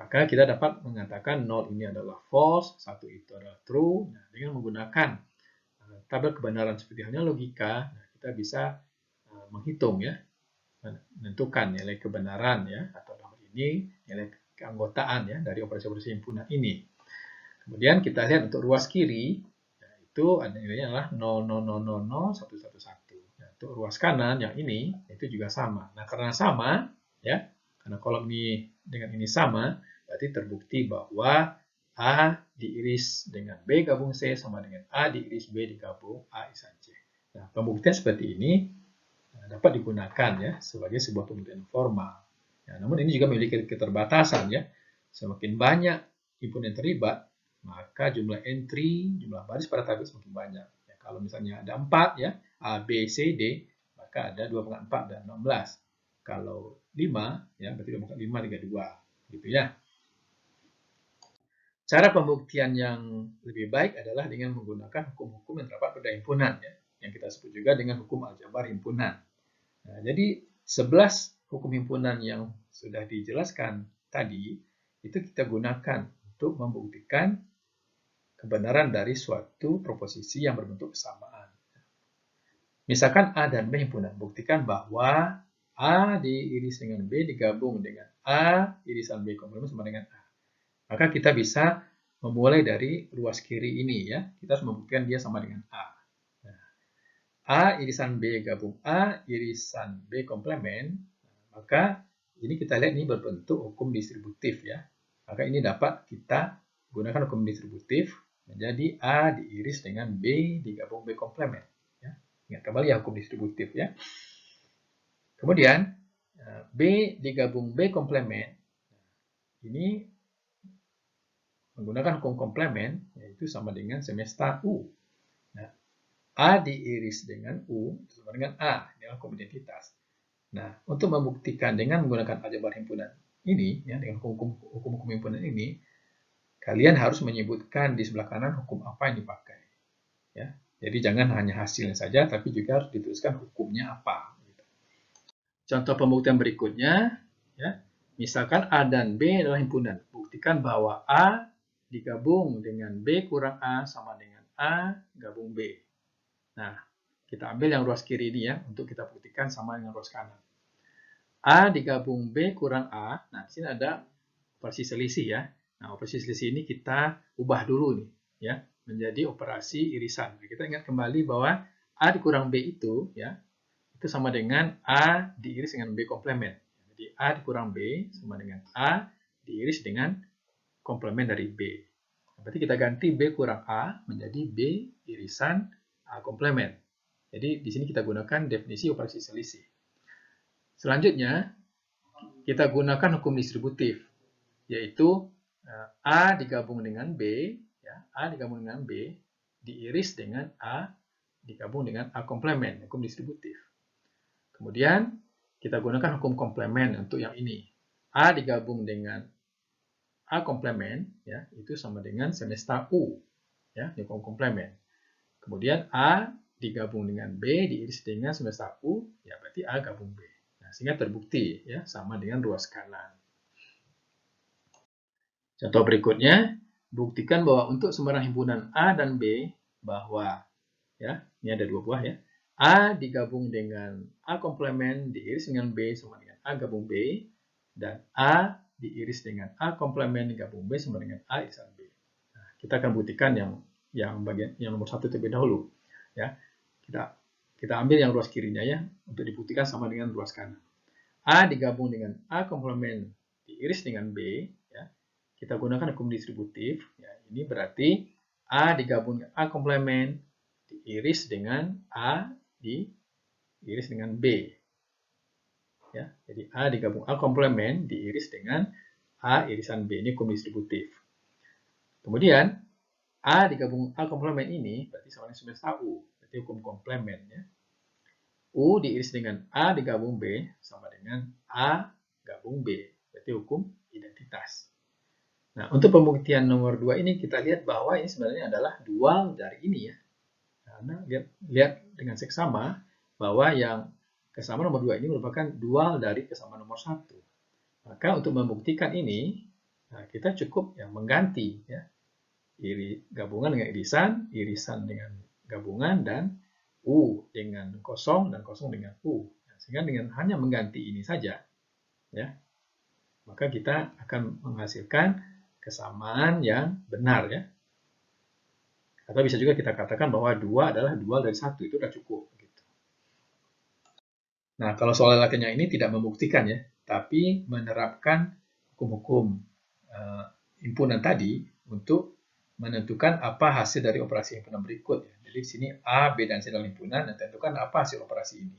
Maka kita dapat mengatakan 0 ini adalah false, 1 itu adalah true. Nah, dengan menggunakan tabel kebenaran seperti halnya logika, nah, kita bisa menghitung ya, menentukan nilai kebenaran ya, atau dalam ini nilai keanggotaan ya dari operasi-operasi himpunan ini. Kemudian kita lihat untuk ruas kiri, nah, itu ada nilainya adalah 0, 0, 0, 0, 0, 1, 1, 1. Nah, untuk ruas kanan yang ini itu juga sama. Nah, karena sama ya, karena kolom ini dengan ini sama, berarti terbukti bahwa A diiris dengan B gabung C sama dengan A diiris B digabung A irisan C. Nah, pembuktian seperti ini dapat digunakan ya sebagai sebuah pembuktian formal. Ya, namun ini juga memiliki keterbatasan ya. Semakin banyak himpunan yang terlibat, maka jumlah entry, jumlah baris pada tabel semakin banyak. Ya, kalau misalnya ada 4 ya, A, B, C, D, maka ada 2/4 dan 16. Kalau 5 ya, berarti 2/5 32 gitu ya. Cara pembuktian yang lebih baik adalah dengan menggunakan hukum-hukum yang terdapat pada himpunan, ya, yang kita sebut juga dengan hukum aljabar himpunan. Nah, jadi 11 hukum himpunan yang sudah dijelaskan tadi, itu kita gunakan untuk membuktikan kebenaran dari suatu proposisi yang berbentuk kesamaan. Misalkan A dan B himpunan, buktikan bahwa A diiris dengan B digabung dengan A irisan B komplement sama dengan A. Maka kita bisa memulai dari ruas kiri ini ya. Kita harus membuktikan dia sama dengan A. Nah, A irisan B gabung A irisan B komplement. Maka ini kita lihat ini berbentuk hukum distributif ya. Maka ini dapat kita gunakan hukum distributif menjadi A diiris dengan B digabung B komplement. Ya. Ingat kembali ya hukum distributif ya. Kemudian B digabung B komplement ini menggunakan hukum komplement, yaitu sama dengan semesta U. Nah, A diiris dengan U sama dengan A, ini hukum identitas. Nah, untuk membuktikan dengan menggunakan aljabar himpunan ini, ya, dengan hukum himpunan ini, kalian harus menyebutkan di sebelah kanan hukum apa yang dipakai. Ya, jadi jangan hanya hasilnya saja, tapi juga harus dituliskan hukumnya apa. Contoh pembuktian berikutnya, ya, misalkan A dan B adalah himpunan. Buktikan bahwa A digabung dengan B kurang A sama dengan A gabung B. Nah, kita ambil yang ruas kiri ini ya, untuk kita buktikan sama dengan ruas kanan. A digabung B kurang A, nah di sini ada operasi selisih ya. Nah, operasi selisih ini kita ubah dulu nih, ya, menjadi operasi irisan. Nah, kita ingat kembali bahwa A dikurang B itu, ya, itu sama dengan A diiris dengan B komplement. Jadi A dikurang B sama dengan A diiris dengan komplement dari B. Berarti kita ganti B kurang A menjadi B irisan A komplement. Jadi di sini kita gunakan definisi operasi selisih. Selanjutnya, kita gunakan hukum distributif, yaitu A digabung dengan B, ya, A digabung dengan B diiris dengan A digabung dengan A komplement, hukum distributif. Kemudian kita gunakan hukum komplement untuk yang ini. A digabung dengan A komplement, ya, itu sama dengan semesta U, ya, hukum komplement. Kemudian A digabung dengan B diiris dengan semesta U, ya berarti A gabung B. Nah, sehingga terbukti ya sama dengan ruas kanan. Contoh berikutnya, buktikan bahwa untuk sembarang himpunan A dan B bahwa ya, ini ada dua buah ya. A digabung dengan A komplement diiris dengan B sama dengan A gabung B, dan A diiris dengan A komplement digabung B sama dengan A irisan B. Nah, kita akan buktikan yang nomor satu terlebih dahulu. Ya, kita ambil yang ruas kirinya ya untuk dibuktikan sama dengan ruas kanan. A digabung dengan A komplement diiris dengan B, ya. Kita gunakan hukum distributif. Ya, ini berarti A digabung dengan A komplement diiris dengan A diiris dengan B. Ya, jadi A digabung A komplement diiris dengan A irisan B. Ini hukum distributif. Kemudian A digabung A komplement ini berarti sama dengan semesta U. Berarti hukum komplement ya. U diiris dengan A digabung B sama dengan A gabung B. Berarti hukum identitas. Nah, untuk pembuktian nomor 2 ini kita lihat bahwa ini sebenarnya adalah dual dari ini ya. Karena lihat dengan seksama bahwa yang kesamaan nomor 2 ini merupakan dual dari kesamaan nomor 1. Maka untuk membuktikan ini, nah, kita cukup ya mengganti ya. Gabungan dengan irisan dengan gabungan, dan U dengan kosong dan kosong dengan U. Sehingga dengan hanya mengganti ini saja, ya, maka kita akan menghasilkan kesamaan yang benar ya. Atau bisa juga kita katakan bahwa 2 adalah dual dari 1, itu sudah cukup. Gitu. Nah, kalau soal latihannya ini tidak membuktikan ya, tapi menerapkan hukum-hukum himpunan tadi untuk menentukan apa hasil dari operasi himpunan berikut. Jadi di sini A, B, dan C adalah himpunan, dan tentukan apa hasil operasi ini.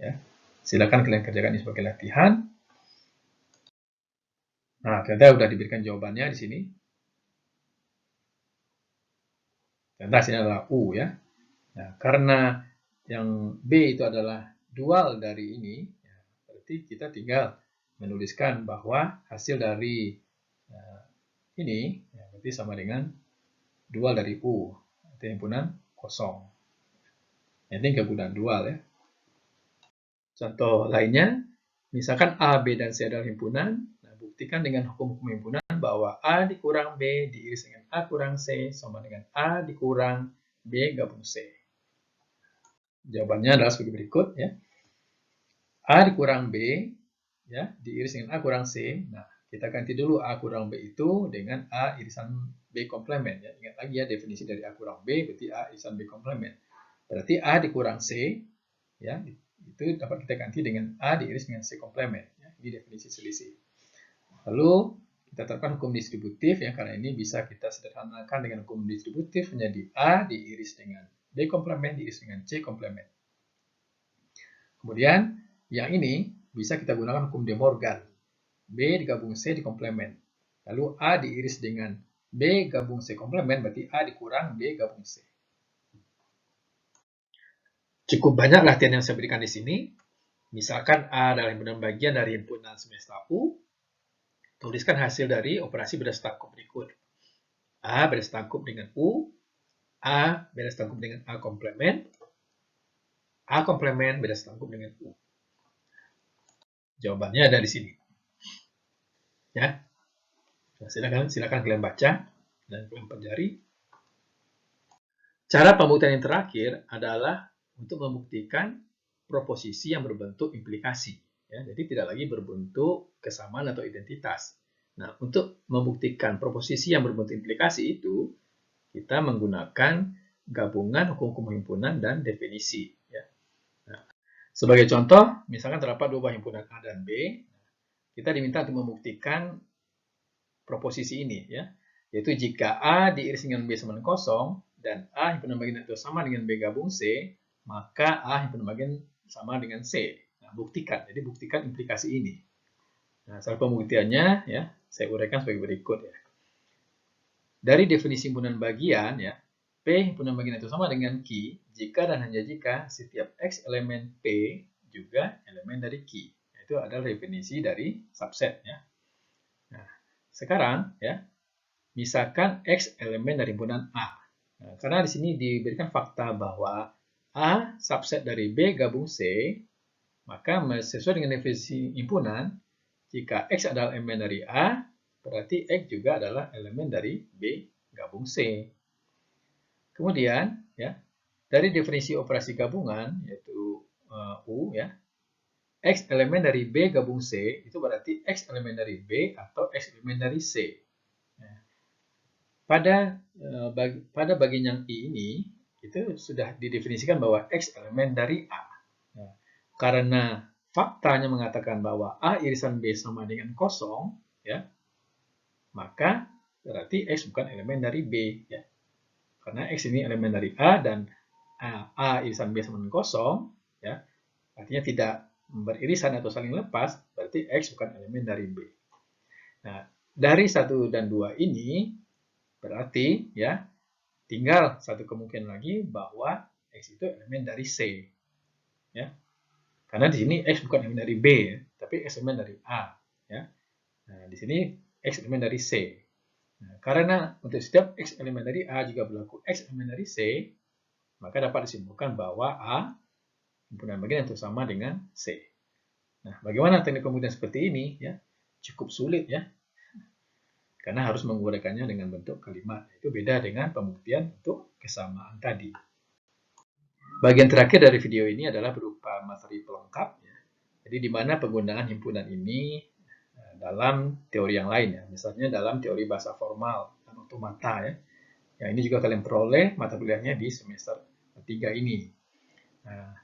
Ya, silakan kalian kerjakan ini sebagai latihan. Nah, ternyata sudah diberikan jawabannya di sini. Ternyata sini adalah U ya. Nah, karena yang B itu adalah dual dari ini, ya, berarti kita tinggal menuliskan bahwa hasil dari ini ya, berarti sama dengan dual dari U, itu himpunan kosong. Ini kegunaan dual ya. Contoh lainnya, misalkan A, B, dan C adalah himpunan. Nah, buktikan dengan hukum-hukum himpunan bahwa A dikurang B diiris dengan A kurang C sama dengan A dikurang B gabung C. Jawabannya adalah sebagai berikut ya. A dikurang B ya diiris dengan A kurang C. Nah, kita ganti dulu A kurang B itu dengan A irisan B komplement ya. Ingat lagi ya definisi dari A kurang B berarti A irisan B komplement. Berarti A dikurang C ya itu dapat kita ganti dengan A diiris dengan C komplement ya. Ini definisi selisih. Lalu kita terapkan hukum distributif ya, karena ini bisa kita sederhanakan dengan hukum distributif menjadi A diiris dengan B komplement diiris dengan C komplement. Kemudian yang ini bisa kita gunakan hukum De Morgan. B digabung C di komplement. Lalu A diiris dengan B gabung C komplement, berarti A dikurang B gabung C. Cukup banyak latihan yang saya berikan di sini. Misalkan A adalah himpunan bagian dari himpunan semesta U, tuliskan hasil dari operasi beres tangkup berikut. A beres tangkup dengan U, A beres tangkup dengan A komplement, A komplement beres tangkup dengan U. Jawabannya ada di sini. Ya, silakan kalian baca dan kalian pelajari. Cara pembuktian yang terakhir adalah untuk membuktikan proposisi yang berbentuk implikasi. Ya, jadi tidak lagi berbentuk kesamaan atau identitas. Nah, untuk membuktikan proposisi yang berbentuk implikasi itu, kita menggunakan gabungan hukum-hukum himpunan dan definisi. Ya. Nah, sebagai contoh, misalkan terdapat dua buah himpunan A dan B, kita diminta untuk membuktikan proposisi ini, ya, yaitu jika A diiris dengan B sama dengan kosong dan A himpunan bagian itu sama dengan B gabung C, maka A himpunan bagian sama dengan C. Nah, buktikan. Jadi buktikan implikasi ini. Nah, cara pembuktiannya ya, saya uraikan sebagai berikut ya. Dari definisi himpunan bagian ya, P himpunan bagian itu sama dengan Q jika dan hanya jika setiap X elemen P juga elemen dari Q. Itu adalah definisi dari subset ya. Nah, sekarang ya, misalkan X elemen dari himpunan A. Nah, karena di sini diberikan fakta bahwa A subset dari B gabung C, maka sesuai dengan definisi himpunan, jika X adalah elemen dari A, berarti X juga adalah elemen dari B gabung C. Kemudian, ya, dari definisi operasi gabungan, yaitu U, ya, X elemen dari B gabung C, itu berarti X elemen dari B atau X elemen dari C. Pada bagian yang I ini, itu sudah didefinisikan bahwa X elemen dari A. Nah, karena faktanya mengatakan bahwa A irisan B sama dengan kosong, ya, maka berarti X bukan elemen dari B. Ya. Karena X ini elemen dari A dan A irisan B sama dengan kosong, ya, artinya tidak beririsan atau saling lepas, berarti X bukan elemen dari B. Nah, dari 1 dan 2 ini, berarti ya tinggal satu kemungkinan lagi bahwa X itu elemen dari C. Ya. Karena di sini X bukan elemen dari B, ya, tapi X elemen dari A. Ya. Nah, di sini X elemen dari C. Nah, karena untuk setiap X elemen dari A juga berlaku X elemen dari C, maka dapat disimpulkan bahwa A himpunan bagian yang sama dengan C. Nah, bagaimana teknik pembuktian seperti ini? Ya, cukup sulit ya. Karena harus menguraikannya dengan bentuk kalimat. Itu beda dengan pembuktian untuk kesamaan tadi. Bagian terakhir dari video ini adalah berupa materi pelengkap. Ya. Jadi di mana penggunaan himpunan ini dalam teori yang lain. Ya. Misalnya dalam teori bahasa formal dan otomata. Ya. Yang ini juga kalian peroleh mata kuliahnya di semester 3 ini. Nah,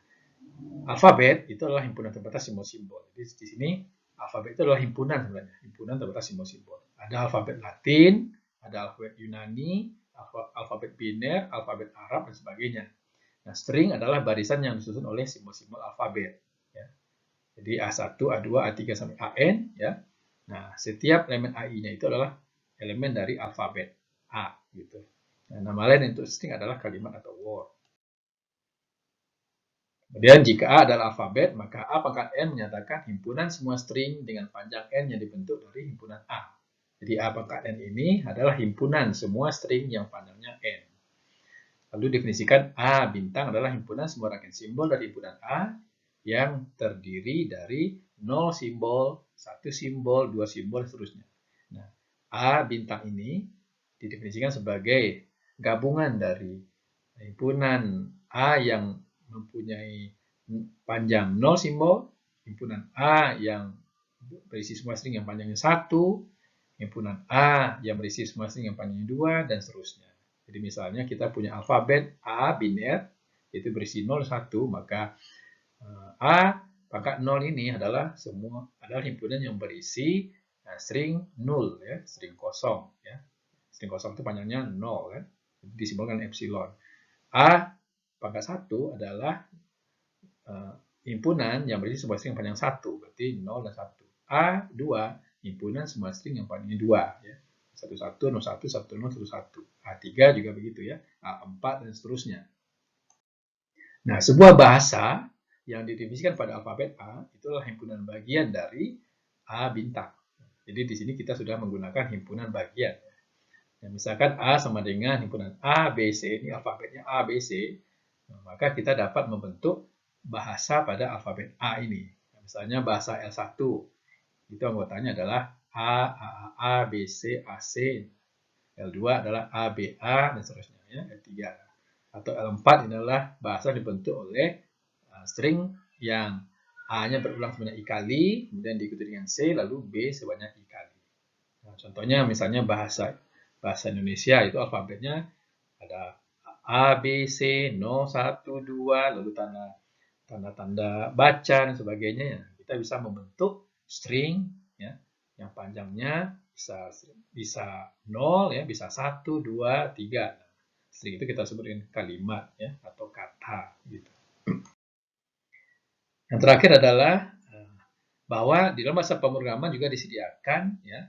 alfabet itu adalah himpunan terbatas simbol-simbol. Jadi di sini alfabet itu adalah himpunan sebenarnya, himpunan terbatas simbol-simbol. Ada alfabet Latin, ada alfabet Yunani, alfabet biner, alfabet Arab, dan sebagainya. Nah, string adalah barisan yang disusun oleh simbol-simbol alfabet. Ya. Jadi A1, A2, A3 sampai AN. Ya. Nah, setiap elemen AI-nya itu adalah elemen dari alfabet A. Gitu. Nah, nama lain untuk string adalah kalimat atau word. Kemudian jika A adalah alfabet, maka A pangkat N menyatakan himpunan semua string dengan panjang N yang dibentuk dari himpunan A. Jadi A pangkat N ini adalah himpunan semua string yang panjangnya N. Lalu definisikan A bintang adalah himpunan semua rangkaian simbol dari himpunan A yang terdiri dari 0 simbol, 1 simbol, 2 simbol, dan seterusnya. Nah, A bintang ini didefinisikan sebagai gabungan dari himpunan A yang mempunyai panjang 0 simbol, himpunan A yang berisi semua string yang panjangnya 1, himpunan A yang berisi semua string yang panjangnya 2, dan seterusnya. Jadi misalnya kita punya alfabet A biner, yaitu berisi 0, 1, maka A pangkat 0 ini adalah himpunan yang berisi Nah, string null ya, string kosong ya. String kosong itu panjangnya 0 kan. Disimbolkan epsilon. A pangkat 1 adalah himpunan yang berisi sebuah string panjang 1, berarti 0 dan 1. A2 himpunan semua string yang panjangnya 2 ya. 11, 01, 10, 11. A3 juga begitu ya. A4 dan seterusnya. Nah, sebuah bahasa yang didefinisikan pada alfabet A itulah himpunan bagian dari A bintang. Jadi di sini kita sudah menggunakan himpunan bagian. Nah, misalkan A sama dengan himpunan A, B, C, ini alfabetnya A, B, C, maka kita dapat membentuk bahasa pada alfabet A ini. Nah, misalnya bahasa L1, itu anggotanya adalah A, B, C, A, C. L2 adalah A, B, A, dan seterusnya. Ya, L3. Atau L4 adalah bahasa dibentuk oleh string yang A-nya berulang sebanyak I kali, kemudian diikuti dengan C, lalu B sebanyak I kali. Nah, contohnya misalnya bahasa Indonesia itu alfabetnya ada A, B, C, 0, 1, 2, lalu tanda-tanda baca dan sebagainya. Kita bisa membentuk string ya, yang panjangnya bisa 0 ya, bisa 1, 2, 3. String itu kita sebut dengan kalimat ya atau kata gitu. Yang terakhir adalah bahwa di dalam bahasa pemrograman juga disediakan ya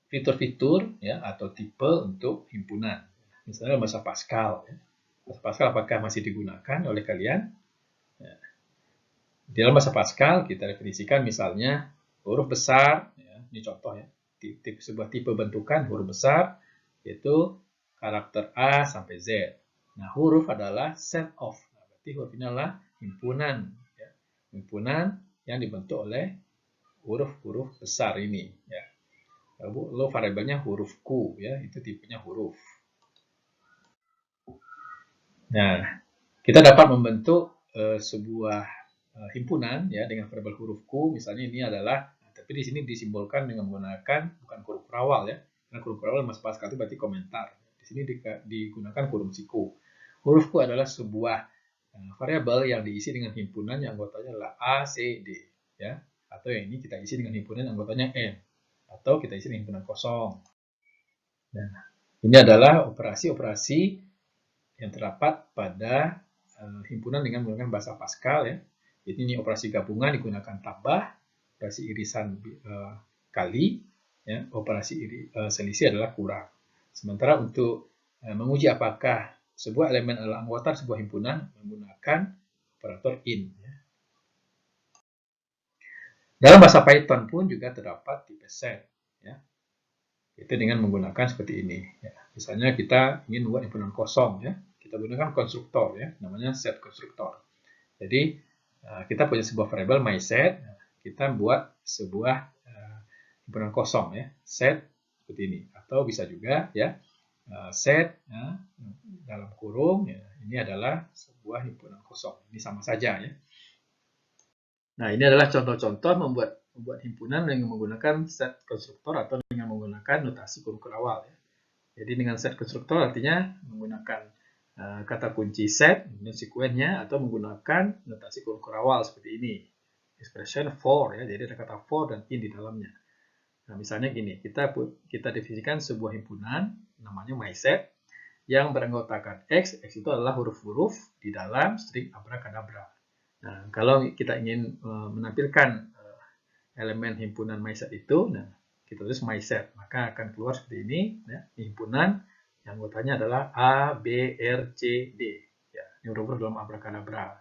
fitur-fitur ya atau tipe untuk himpunan. Misalnya bahasa Pascal. Ya. Bahasa Pascal apakah masih digunakan oleh kalian? Ya. Di dalam bahasa Pascal kita definisikan misalnya huruf besar. Ya. Ini contoh ya. Sebuah tipe bentukan huruf besar yaitu karakter A sampai Z. Nah, huruf adalah set of. Nah, berarti huruf ini adalah himpunan. Ya. Himpunan yang dibentuk oleh huruf-huruf besar ini. Ya. Lalu variabelnya huruf Q, ya, itu tipenya huruf. Nah, kita dapat membentuk sebuah himpunan ya dengan variabel huruf Q, misalnya ini adalah, tapi di sini disimbolkan dengan menggunakan bukan kurung kurawal ya, karena kurung kurawal Mas Pascal itu berarti komentar. Di sini digunakan kurung siku. Huruf Q adalah sebuah variabel yang diisi dengan himpunan yang anggotanya adalah A, C, D, ya, atau yang ini kita isi dengan himpunan yang anggotanya N, atau kita isi dengan himpunan kosong. Nah, ini adalah operasi-operasi yang terdapat pada himpunan dengan menggunakan bahasa Pascal ya. Jadi ini operasi gabungan digunakan tambah, operasi irisan kali, ya, operasi selisih adalah kurang. Sementara untuk menguji apakah sebuah elemen adalah anggota sebuah himpunan menggunakan operator in. Ya. Dalam bahasa Python pun juga terdapat tipe set. Ya. Itu dengan menggunakan seperti ini. Ya. Misalnya kita ingin membuat himpunan kosong, ya, kita gunakan konstruktor, ya, namanya set konstruktor. Jadi kita punya sebuah variabel mySet, kita buat sebuah himpunan kosong, ya, set seperti ini. Atau bisa juga, ya, set ya, dalam kurung, ya, ini adalah sebuah himpunan kosong. Ini sama saja, ya. Nah, ini adalah contoh-contoh membuat himpunan dengan menggunakan set konstruktor atau dengan menggunakan notasi kurung kurawal. Ya. Jadi dengan set konstruktor artinya menggunakan kata kunci set, kemudian sekuennya, atau menggunakan notasi kurung kurawal seperti ini. Expression for, ya, jadi ada kata for dan in di dalamnya. Nah, misalnya gini, kita definisikan sebuah himpunan, namanya myset, yang beranggotakan X itu adalah huruf-huruf di dalam string abrakadabra. Nah, kalau kita ingin menampilkan elemen himpunan myset itu, nah, kita tulis myset, maka akan keluar seperti ini, ya, himpunan yang anggotanya adalah A, B, R, C, D. Ya, ini huruf-huruf dalam abrakadabra.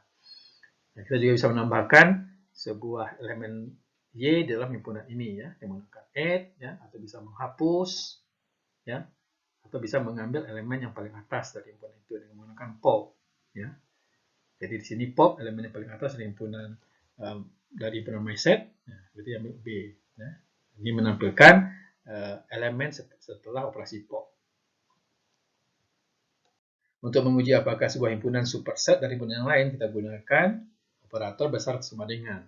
Nah, kita juga bisa menambahkan sebuah elemen Y dalam himpunan ini, ya, yang menggunakan add, ya, atau bisa menghapus, ya, atau bisa mengambil elemen yang paling atas dari himpunan itu dengan menggunakan pop, ya. Jadi di sini pop elemen yang paling atas dari himpunan myset, nah, berarti ambil B. Ya. Ini menampilkan elemen setelah operasi pop. Untuk menguji apakah sebuah himpunan superset dari himpunan yang lain, kita gunakan operator besar sama dengan.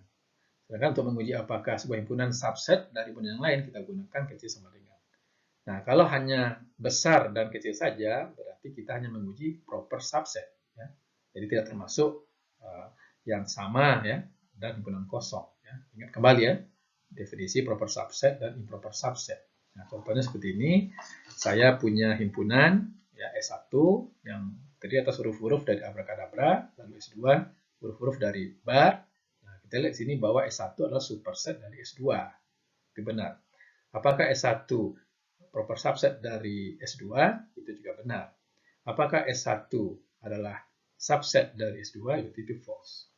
Sedangkan untuk menguji apakah sebuah himpunan subset dari himpunan yang lain, kita gunakan kecil sama dengan. Nah, kalau hanya besar dan kecil saja, berarti kita hanya menguji proper subset. Ya. Jadi tidak termasuk yang sama ya dan himpunan kosong. Ya. Ingat kembali ya, definisi proper subset dan improper subset. Nah, contohnya seperti ini. Saya punya himpunan ya S1 yang terdiri atas huruf-huruf dari abrakadabra, lalu S2 huruf-huruf dari bar. Nah, kita lihat sini bahwa S1 adalah superset dari S2. Itu benar. Apakah S1 proper subset dari S2? Itu juga benar. Apakah S1 adalah subset dari S2? Itu false.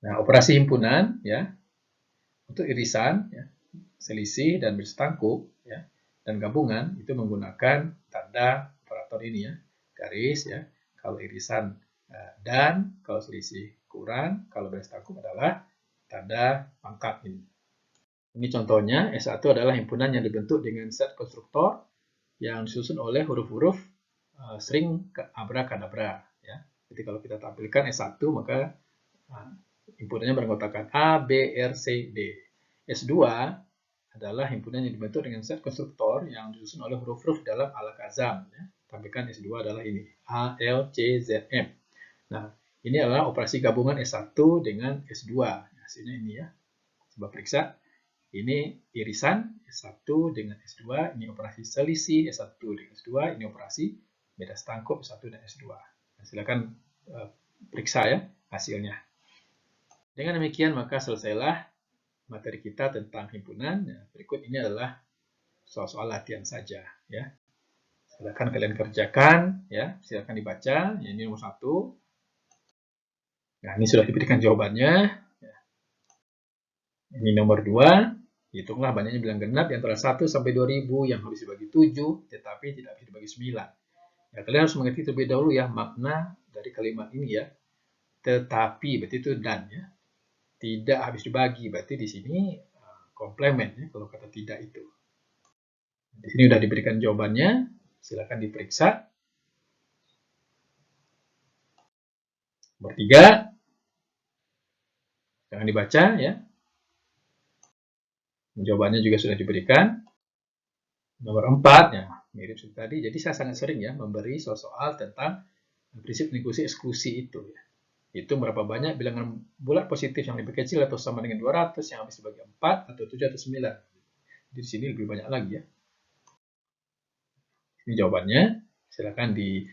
Nah, operasi himpunan ya untuk irisan ya, selisih dan bersetangkup ya, dan gabungan itu menggunakan tanda operator ini ya, garis ya. Kalau irisan dan, kalau selisih kurang, kalau bersetangkup adalah tanda pangkat ini. Ini contohnya, S1 adalah himpunan yang dibentuk dengan set konstruktor yang disusun oleh huruf-huruf string abrakadabra ya. Jadi kalau kita tampilkan S1 maka himpunannya beranggotakan A, B, R, C, D. S2 adalah himpunan yang dibentuk dengan set konstruktor yang disusun oleh huruf-huruf dalam Al-Khazam. Ya. Tampilkan S2 adalah ini, A, L, C, Z, M. Nah, ini adalah operasi gabungan S1 dengan S2. Hasilnya ini ya. Coba periksa. Ini irisan S1 dengan S2, ini operasi selisih S1 dengan S2, ini operasi beda setangkup S1 dan S2. Nah, silakan periksa ya hasilnya. Dengan demikian maka selesailah materi kita tentang himpunan. Nah, berikut ini adalah soal-soal latihan saja ya. Silakan kalian kerjakan ya, silakan dibaca. Ya, ini nomor 1. Nah, ini sudah diberikan jawabannya. Ya. Ini nomor 2. Hitunglah banyaknya bilang genap di antara 1 sampai 2000 yang harus dibagi 7, tetapi tidak bisa dibagi 9. Ya, kalian harus mengerti terlebih dahulu ya makna dari kalimat ini ya. Tetapi berarti itu dan ya. Tidak habis dibagi, berarti di sini komplement ya kalau kata tidak itu. Di sini sudah diberikan jawabannya, silakan diperiksa. Nomor 3, jangan dibaca ya. Jawabannya juga sudah diberikan. Nomor 4, ya mirip seperti tadi. Jadi saya sangat sering ya memberi soal-soal tentang prinsip negosiasi eksklusi itu ya. Itu berapa banyak bilangan bulat positif yang lebih kecil atau sama dengan 200 yang habis dibagi 4 atau 7 atau 9. Jadi di sini lebih banyak lagi ya. Ini jawabannya. Silakan di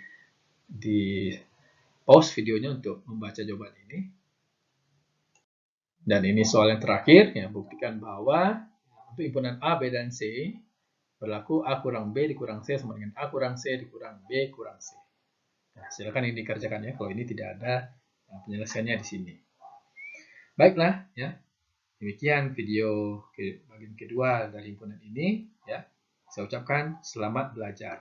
pause videonya untuk membaca jawaban ini. Dan ini soal yang terakhir, ya, buktikan bahwa untuk himpunan A, B, dan C berlaku A kurang B dikurang C sama dengan A kurang C dikurang B kurang C. Nah, silakan ini dikerjakan ya, kalau ini tidak ada penyelesaiannya di sini. Baiklah, ya. Demikian video bagian kedua dari himpunan ini, ya. Saya ucapkan selamat belajar.